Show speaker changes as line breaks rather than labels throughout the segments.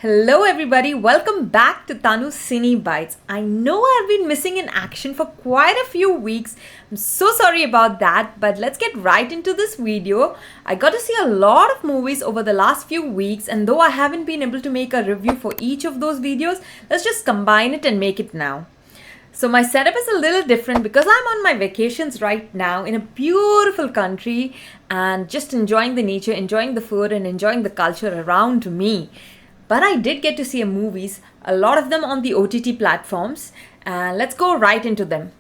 Hello everybody, welcome back to Tanu Cine Bites. I know I've been missing in action for quite a few weeks. I'm so sorry about that, but let's get right into this video. I got to see a lot of movies over the last few weeks, and though I haven't been able to make a review for each of those videos, let's just combine it and make it now. So my setup is a little different because I'm on my vacations right now in a beautiful country and just enjoying the nature, enjoying the food and enjoying the culture around me. But I did get to see movies, a lot of them on the OTT platforms, and let's go right into them.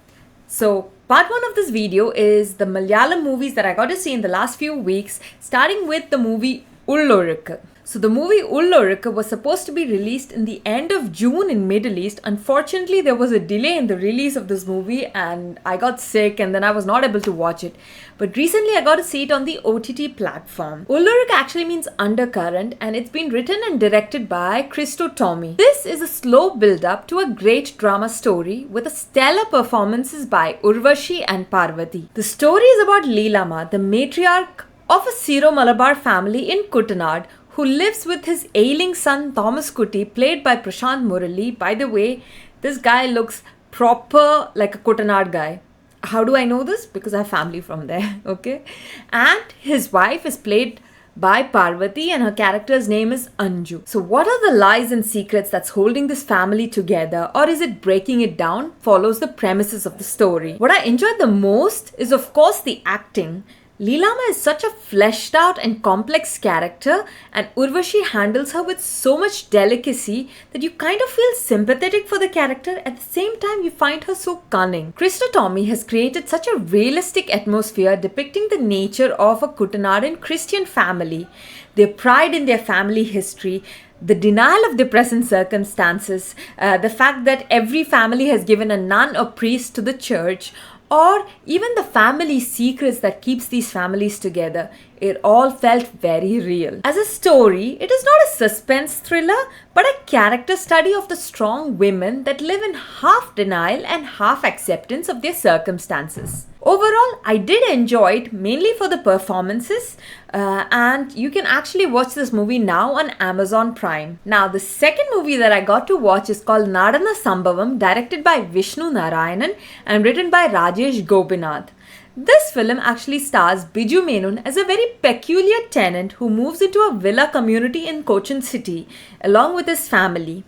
So part 1 of this video is the Malayalam movies that I got to see in the last few weeks, starting with the movie Ullozhukku. So the movie Ullozhukku was supposed to be released in the end of June in Middle East. Unfortunately, there was a delay in the release of this movie and I got sick and then I was not able to watch it. But recently I got to see it on the OTT platform. Ullozhukku actually means undercurrent and it's been written and directed by Christo Tommy. This is a slow build-up to a great drama story with a stellar performances by Urvashi and Parvati. The story is about Leelama, the matriarch of a Syro-Malabar family in Kuttanad, who lives with his ailing son Thomas Kutty, played by Prashant Murali. By the way, this guy looks proper like a Kuttanad guy. How do I know this? Because I have family from there, okay? And his wife is played by Parvati and her character's name is Anju. So what are the lies and secrets that's holding this family together, or is it breaking it down? Follows the premises of the story. What I enjoyed the most is of course the acting. Leelama is such a fleshed out and complex character, and Urvashi handles her with so much delicacy that you kind of feel sympathetic for the character. At the same time, you find her so cunning. Christo Tommy has created such a realistic atmosphere depicting the nature of a Kuttanadan Christian family, their pride in their family history, the denial of their present circumstances, the fact that every family has given a nun or priest to the church, or even the family secrets that keeps these families together. It all felt very real. As a story, it is not a suspense thriller, but a character study of the strong women that live in half denial and half acceptance of their circumstances. Overall, I did enjoy it mainly for the performances, and you can actually watch this movie now on Amazon Prime. Now, the second movie that I got to watch is called Nadanna Sambhavam, directed by Vishnu Narayanan and written by Rajesh Gopinath. This film actually stars Biju Menon as a very peculiar tenant who moves into a villa community in Cochin City along with his family.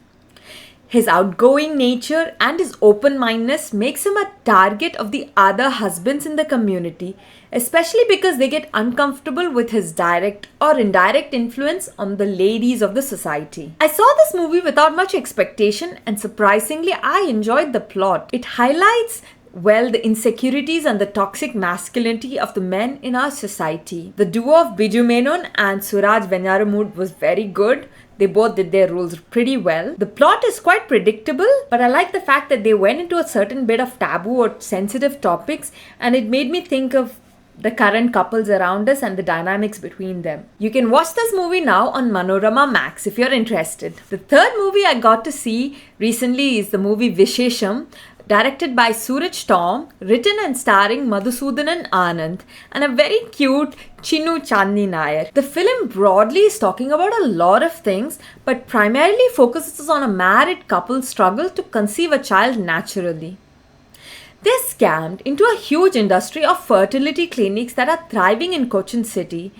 His outgoing nature and his open-mindedness makes him a target of the other husbands in the community, especially because they get uncomfortable with his direct or indirect influence on the ladies of the society. I saw this movie without much expectation and surprisingly I enjoyed the plot. It highlights the insecurities and the toxic masculinity of the men in our society. The duo of Biju Menon and Suraj Venyaramood was very good. They both did their roles pretty well. The plot is quite predictable, but I like the fact that they went into a certain bit of taboo or sensitive topics, and it made me think of the current couples around us and the dynamics between them. You can watch this movie now on Manorama Max if you're interested. The third movie I got to see recently is the movie Vishesham, directed by Suraj Tom, written and starring Madhusudanan Anand and a very cute Chinnu Chandni Nair. The film broadly is talking about a lot of things, but primarily focuses on a married couple's struggle to conceive a child naturally. They're scammed into a huge industry of fertility clinics that are thriving in Cochin City,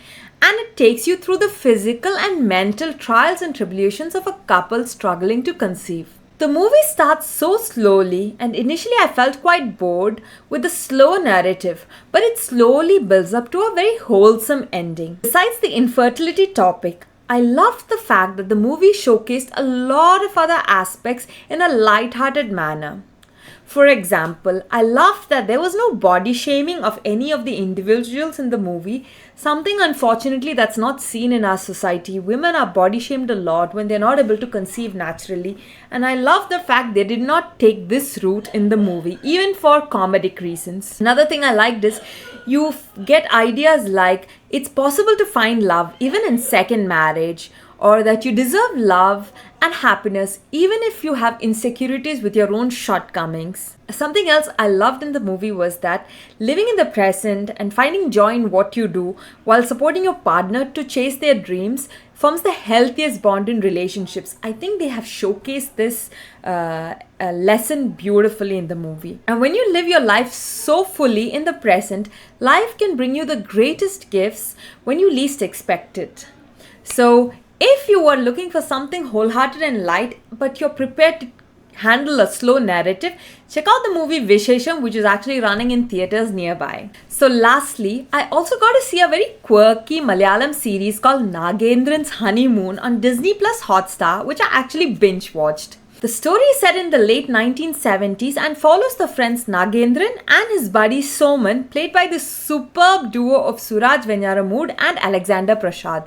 and it takes you through the physical and mental trials and tribulations of a couple struggling to conceive. The movie starts so slowly and initially I felt quite bored with the slow narrative, but it slowly builds up to a very wholesome ending. Besides the infertility topic, I loved the fact that the movie showcased a lot of other aspects in a light-hearted manner. For example, I loved that there was no body shaming of any of the individuals in the movie, something unfortunately that's not seen in our society. Women are body shamed a lot when they're not able to conceive naturally, and I love the fact they did not take this route in the movie, even for comedic reasons. Another thing I liked is you get ideas like it's possible to find love even in second marriage, or that you deserve love and happiness, even if you have insecurities with your own shortcomings. Something else I loved in the movie was that living in the present and finding joy in what you do while supporting your partner to chase their dreams forms the healthiest bond in relationships. I think they have showcased this lesson beautifully in the movie. And when you live your life so fully in the present, life can bring you the greatest gifts when you least expect it. So, if you are looking for something wholehearted and light, but you're prepared to handle a slow narrative, check out the movie Vishesham, which is actually running in theaters nearby. So lastly, I also got to see a very quirky Malayalam series called Nagendran's Honeymoon on Disney Plus Hotstar, which I actually binge watched. The story is set in the late 1970s and follows the friends Nagendran and his buddy Soman, played by the superb duo of Suraj Venyaramood and Alexander Prashad,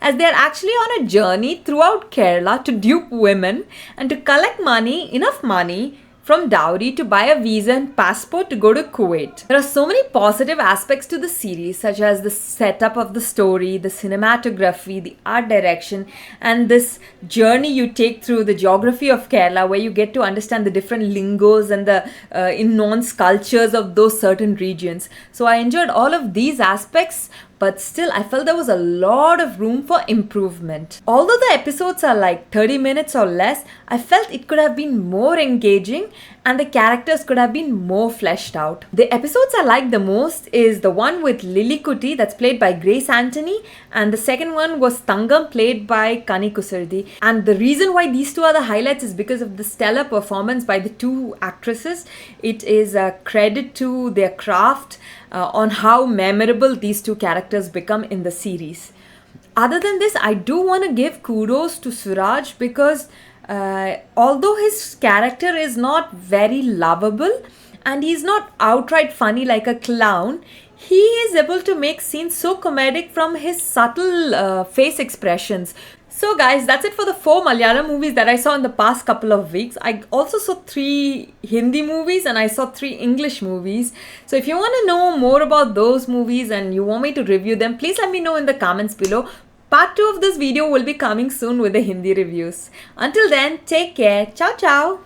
as they are actually on a journey throughout Kerala to dupe women and to collect enough money from dowry to buy a visa and passport to go to Kuwait. There are so many positive aspects to the series, such as the setup of the story, the cinematography, the art direction, and this journey you take through the geography of Kerala, where you get to understand the different lingos and the in-nuance cultures of those certain regions. So I enjoyed all of these aspects, but still I felt there was a lot of room for improvement. Although the episodes are like 30 minutes or less, I felt it could have been more engaging and the characters could have been more fleshed out. The episodes I liked the most is the one with Lily Kuti, that's played by Grace Anthony, and the second one was Thangam, played by Kani Kusardi. And the reason why these two are the highlights is because of the stellar performance by the two actresses. It is a credit to their craft on how memorable these two characters become in the series. Other than this, I do want to give kudos to Suraj because although his character is not very lovable and he's not outright funny like a clown, he is able to make scenes so comedic from his subtle face expressions. So guys, that's it for the 4 Malayalam movies that I saw in the past couple of weeks. I also saw 3 Hindi movies and I saw 3 English movies. So if you want to know more about those movies and you want me to review them, please let me know in the comments below. Part 2 of this video will be coming soon with the Hindi reviews. Until then, take care. Ciao ciao.